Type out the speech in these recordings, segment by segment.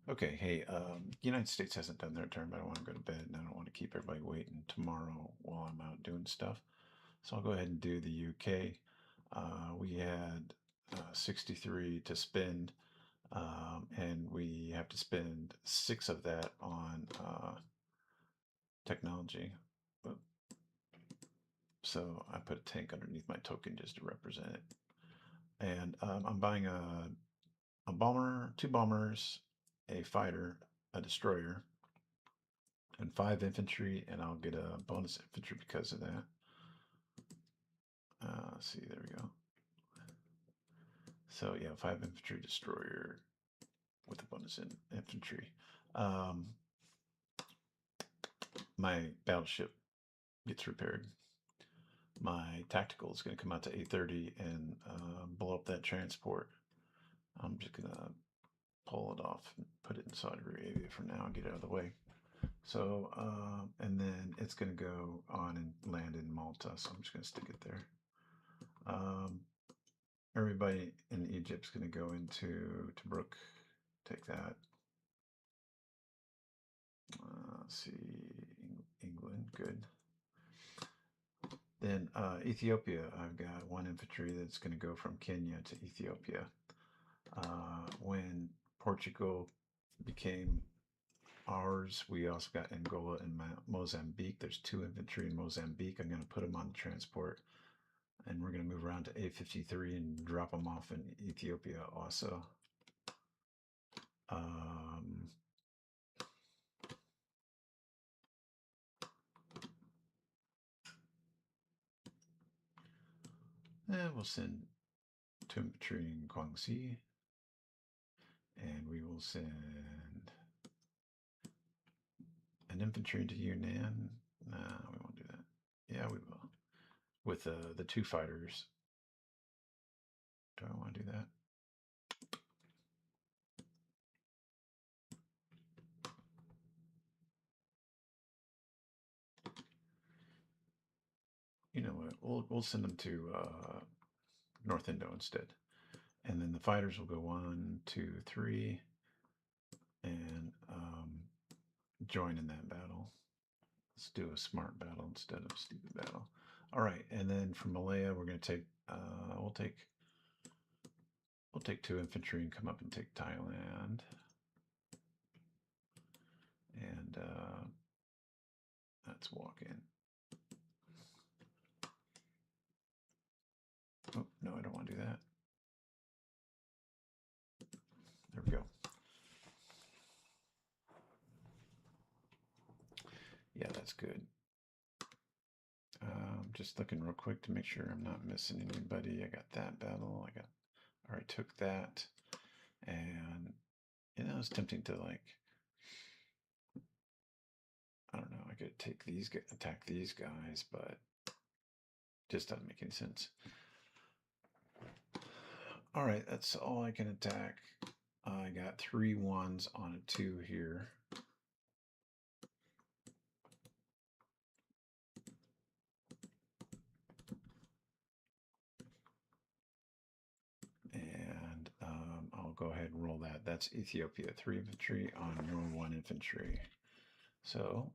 Okay, hey, United States hasn't done their turn, but I want to go to bed and I don't want to keep everybody waiting tomorrow while I'm out doing stuff. So I'll go ahead and do the UK. We had 63 to spend, and we have to spend 6 of that on technology. So I put a tank underneath my token just to represent it. And I'm buying a bomber, 2 bombers, a fighter, a destroyer, and 5 infantry, and I'll get a bonus infantry because of that. Let's see, there we go. So yeah, 5 infantry destroyer with a bonus in infantry. Um, my battleship gets repaired. My tactical is going to come out to 830 and blow up that transport. I'm just going to pull it off and put it in Saudi Arabia for now and get it out of the way. So, and then it's going to go on and land in Malta. So I'm just going to stick it there. Everybody in Egypt's going to go into Tobruk. Take that. Let's see, England, good. Then Ethiopia, I've got 1 infantry that's going to go from Kenya to Ethiopia. When Portugal became ours, we also got Angola and Mozambique. There's 2 infantry in Mozambique. I'm going to put them on the transport, and we're going to move around to A53 and drop them off in Ethiopia also. And we'll send 2 infantry in Guangxi, and we will send an infantry into Yunnan. Nah, we won't do that. Yeah, we will. With the 2 fighters. Do I want to do that? You know what? We'll send them to North Indo instead, and then the fighters will go 1, 2, 3, and join in that battle. Let's do a smart battle instead of a stupid battle. All right, and then from Malaya, we're going to take. We'll take 2 infantry and come up and take Thailand. And let's walk in. Oh, no, I don't want to do that. There we go. Yeah, that's good. Just looking real quick to make sure I'm not missing anybody. I got that battle. I already took that. And, it's tempting to I don't know, I could take these, attack these guys, but just doesn't make any sense. All right, that's all I can attack. I got 3 1s on a 2 here. And I'll go ahead and roll that. That's Ethiopia, 3 infantry on your 1 infantry. So,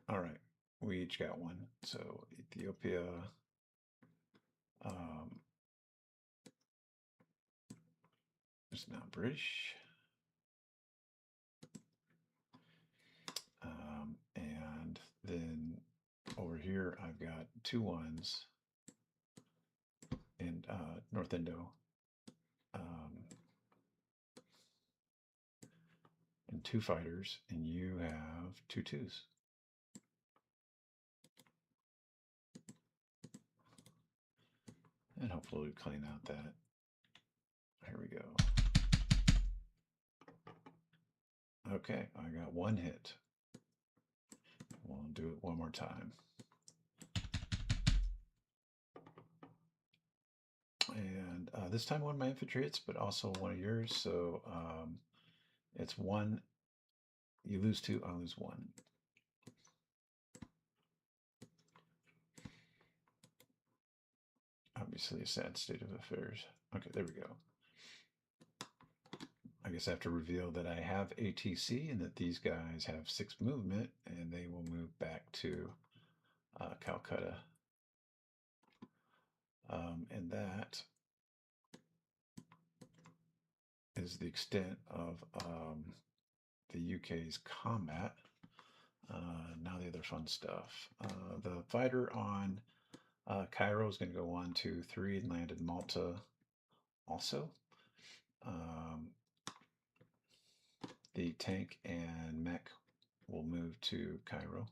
all right, we each got 1. So Ethiopia, it's not British. And then over here, I've got 2 1s in North Indo. And 2 fighters, and you have 2 2s. And hopefully we clean out that. Here we go. Okay, I got 1 hit. We'll do it one more time. And this time 1 of my infantry hits, but also 1 of yours. So it's 1. You lose 2, I lose 1. Obviously a sad state of affairs. Okay, there we go. I guess I have to reveal that I have ATC and that these guys have 6 movement, and they will move back to Calcutta. And that is the extent of the UK's combat. Now the other fun stuff. The fighter on Cairo is going to go 1, 2, 3 and land in Malta also. The tank and mech will move to Cairo.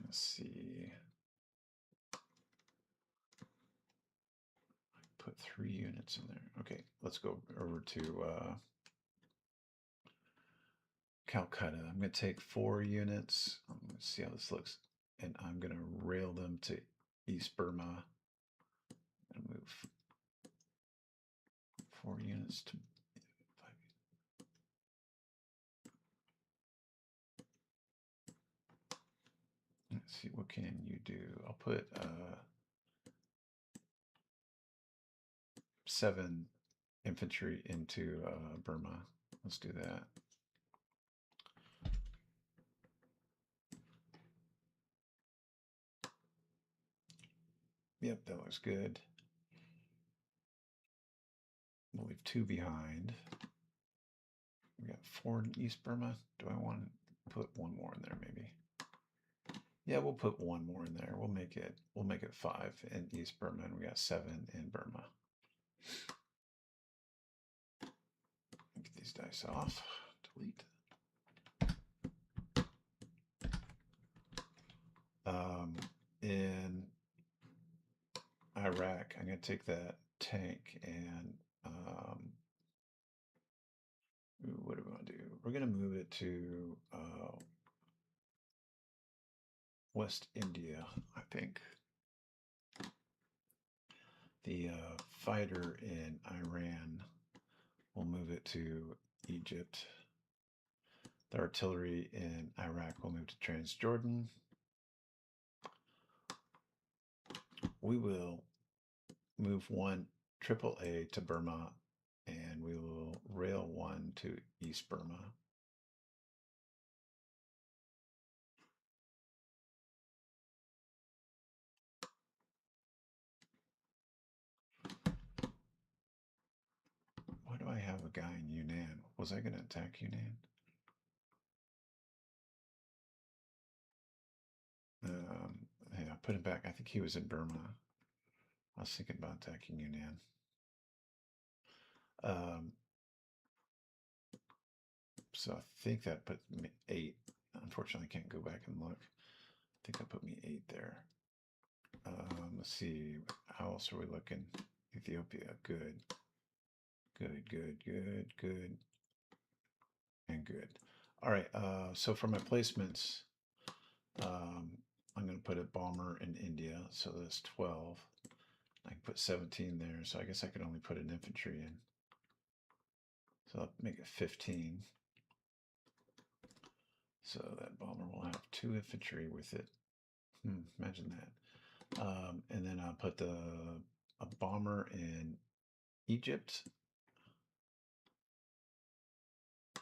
Let's see. Put 3 units in there. Okay, let's go over to Calcutta. I'm going to take 4 units. Let's see how this looks. And I'm going to rail them to East Burma and move 4 units to 5. Let's see, what can you do? I'll put 7 infantry into Burma. Let's do that. Yep, that looks good. We'll leave 2 behind. We got 4 in East Burma. Do I want to put 1 more in there maybe? Yeah, we'll put 1 more in there. We'll make it 5 in East Burma, and we got 7 in Burma. Get these dice off. Delete. In Iraq, I'm going to take that tank and what do we want to do? We're going to move it to West India, I think. The fighter in Iran, we'll move it to Egypt. The artillery in Iraq will move to Transjordan. We will move 1 AAA to Burma, and we will rail 1 to East Burma. Why do I have a guy in Yunnan? Was I going to attack Yunnan? Yeah, put him back. I think he was in Burma. I was thinking about attacking Yunnan. So I think that put me 8. Unfortunately, I can't go back and look. I think that put me 8 there. Let's see. How else are we looking? Ethiopia. Good. Good, good, good, good. And good. All right. So for my placements, I'm going to put a bomber in India. So that's 12. I can put 17 there. So I guess I could only put an infantry in. So I'll make it 15. So that bomber will have 2 infantry with it. Imagine that. And then I'll put a bomber in Egypt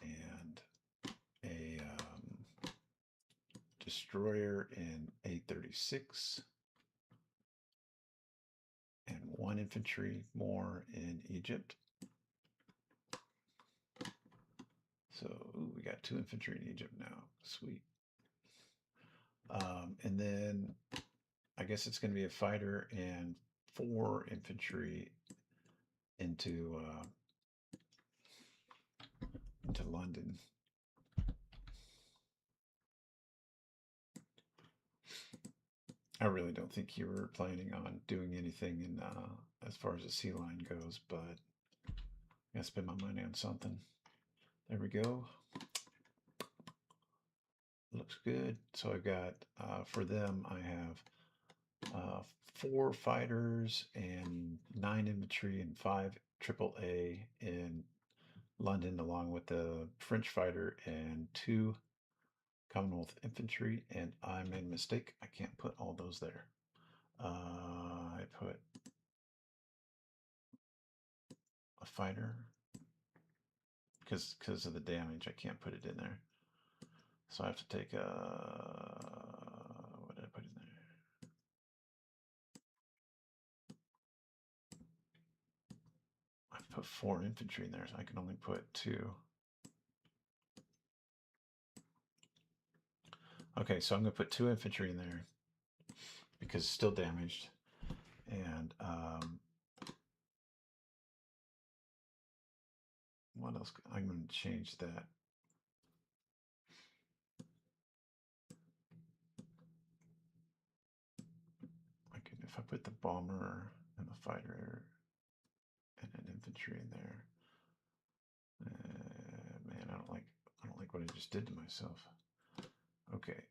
and a destroyer in A36 and 1 infantry more in Egypt. So we got 2 infantry in Egypt now. Sweet. And then I guess it's going to be a fighter and 4 infantry into London. I really don't think you were planning on doing anything in as far as the sea line goes, but I gotta spend my money on something. There we go. Looks good. So I got for them I have 4 fighters and 9 infantry and 5 AAA in London, along with the French fighter and 2 Commonwealth infantry. And I made a mistake. I can't put all those there. I put fighter. Because of the damage, I can't put it in there. So I have to take what did I put in there? I've put 4 infantry in there, so I can only put 2. Okay, so I'm going to put 2 infantry in there because it's still damaged. And what else? I'm going to change that. If I put the bomber and the fighter and an infantry in there, man, I don't like what I just did to myself. Okay,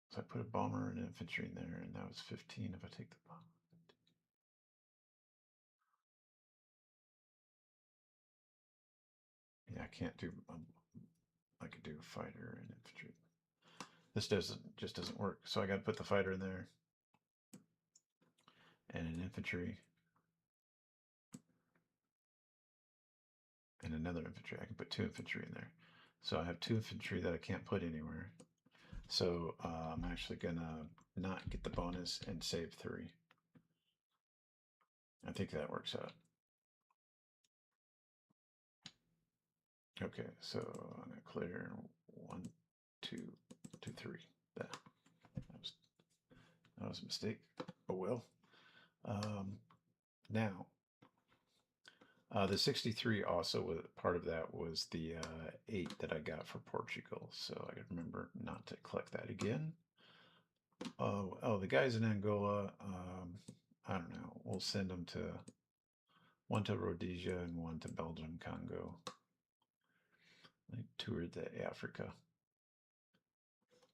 so I put a bomber and an infantry in there, and that was 15. If I take the bomb, yeah, I can't do. I could do fighter and infantry. This just doesn't work. So I got to put the fighter in there and an infantry and another infantry. I can put 2 infantry in there. So I have 2 infantry that I can't put anywhere. So I'm actually gonna not get the bonus and save 3. I think that works out. Okay, so I'm gonna clear 1, 2, 2, 3. That was a mistake. Oh well. Now, the 63 also was part of that was the 8 that I got for Portugal. So I gotta remember not to collect that again. Oh, the guys in Angola. I don't know. We'll send them to one to Rhodesia and one to Belgium, Congo. I toured the Africa.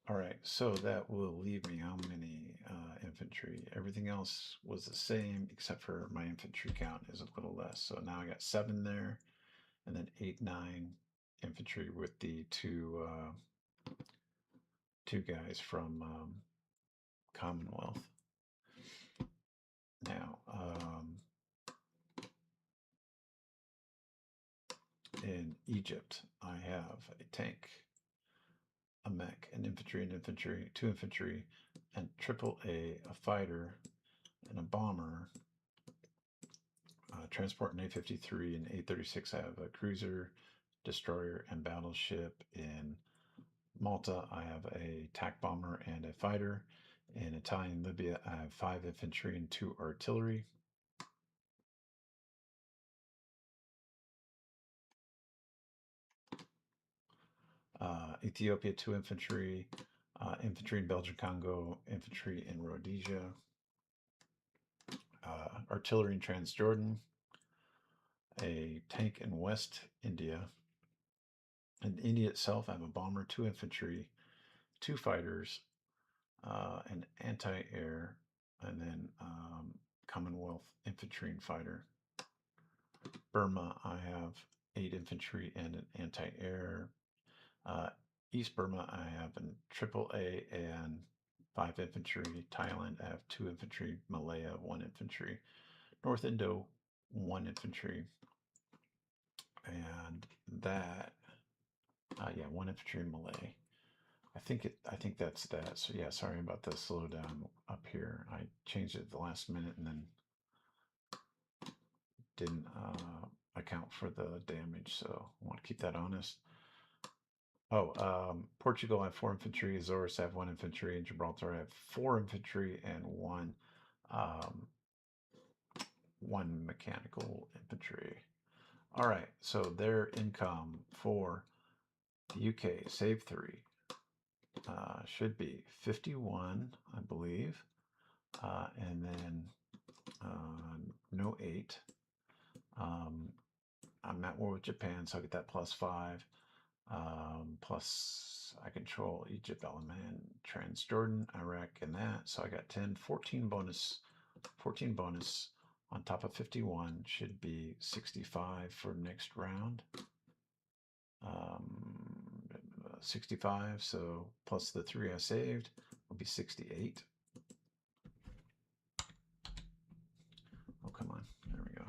All right, so that will leave me how many infantry? Everything else was the same except for my infantry count is a little less. So now I got 7 there, and then 8, 9 infantry with the two guys from Commonwealth. Now, in Egypt, I have a tank, a mech, an infantry, 2 infantry, and AAA, a fighter, and a bomber. Transport in A-53 and A-36. I have a cruiser, destroyer, and battleship. In Malta, I have a tac bomber and a fighter. In Italian Libya, I have 5 infantry and 2 artillery. Ethiopia, 2 infantry, infantry in Belgian Congo, infantry in Rhodesia, artillery in Transjordan, a tank in West India. In India itself, I have a bomber, 2 infantry, 2 fighters, an anti-air, and then Commonwealth infantry and fighter. Burma, I have 8 infantry and an anti-air. East Burma, I have an AAA and 5 infantry. Thailand, I have 2 infantry. Malaya, 1 infantry. North Indo, 1 infantry. And that, 1 infantry in Malay. I think that's that. So yeah, sorry about the slowdown up here. I changed it at the last minute and then didn't account for the damage. So I want to keep that honest. Portugal, I have 4 infantry. Azores, I have 1 infantry. In Gibraltar, I have 4 infantry and 1 mechanical infantry. All right, so their income for the UK, save 3, should be 51, I believe, and then no 8. I'm at war with Japan, so I get that +5. Plus I control Egypt, Yemen, Transjordan, Iraq, and that. So I got 10, 14 bonus. 14 bonus on top of 51 should be 65 for next round. 65, so plus the 3 I saved will be 68. Oh, come on. There we go.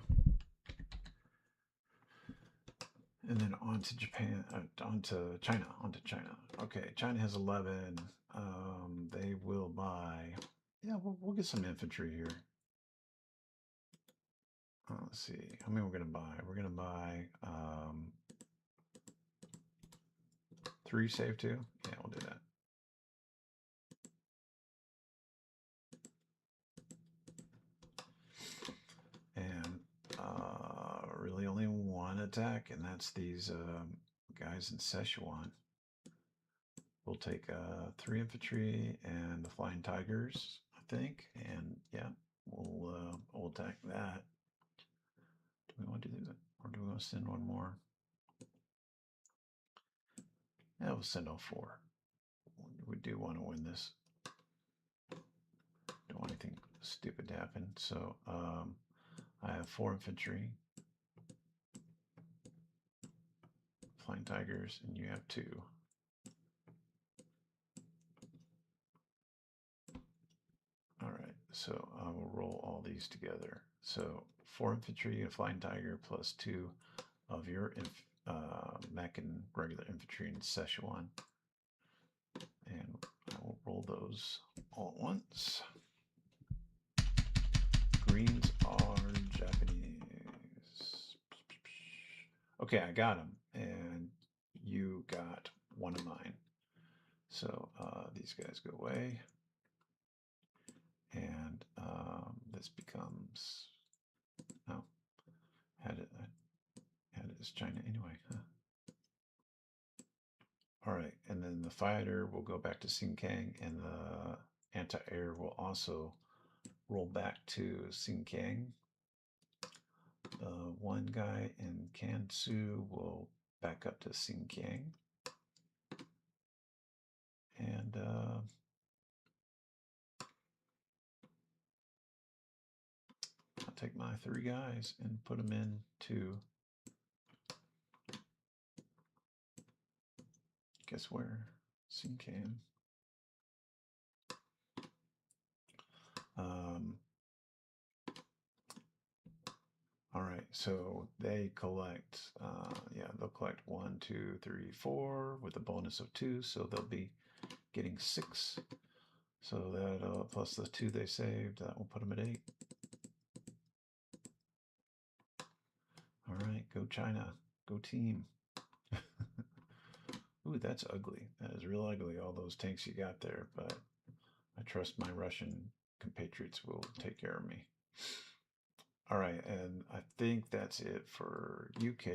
And then on to Japan, on to China, on to China. Okay, China has 11. They will buy, yeah, we'll get some infantry here. Let's see, how many we're going to buy? We're going to buy 3 save 2. Yeah, we'll do that. And really only one attack, and that's these guys in Szechuan. We'll take 3 infantry and the Flying Tigers, I think, and yeah, we'll attack that. Do we want to do that, or do we want to send one more? Yeah, we'll send all 4. We do want to win this. Don't want anything stupid to happen. So I have 4 infantry, Flying Tigers, and you have 2. All right, so I will roll all these together. So 4 infantry, a Flying Tiger, plus 2 of your mech and regular infantry in Szechuan. And I will roll those all at once. Greens are Japanese. Okay, I got them. And you got one of mine. So these guys go away. And this becomes, oh, had it as China anyway, huh? All right, and then the fighter will go back to Xinjiang, and the anti-air will also roll back to Xinjiang. The one guy in Kansu will back up to Xinjiang. And I'll take my 3 guys and put them into, guess where? Xinjiang. All right, so they collect, yeah, they'll collect 1, 2, 3, 4 with a bonus of 2, so they'll be getting 6. So that plus the 2 they saved, that will put them at 8. All right, go China, go team. Ooh, that's ugly. That is real ugly, all those tanks you got there, but I trust my Russian compatriots will take care of me. All right, and I think that's it for UK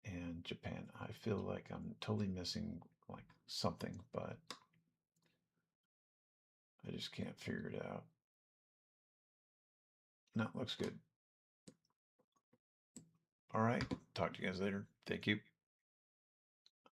and Japan. I feel like I'm totally missing like something, but I just can't figure it out. No, looks good. All right, talk to you guys later. Thank you.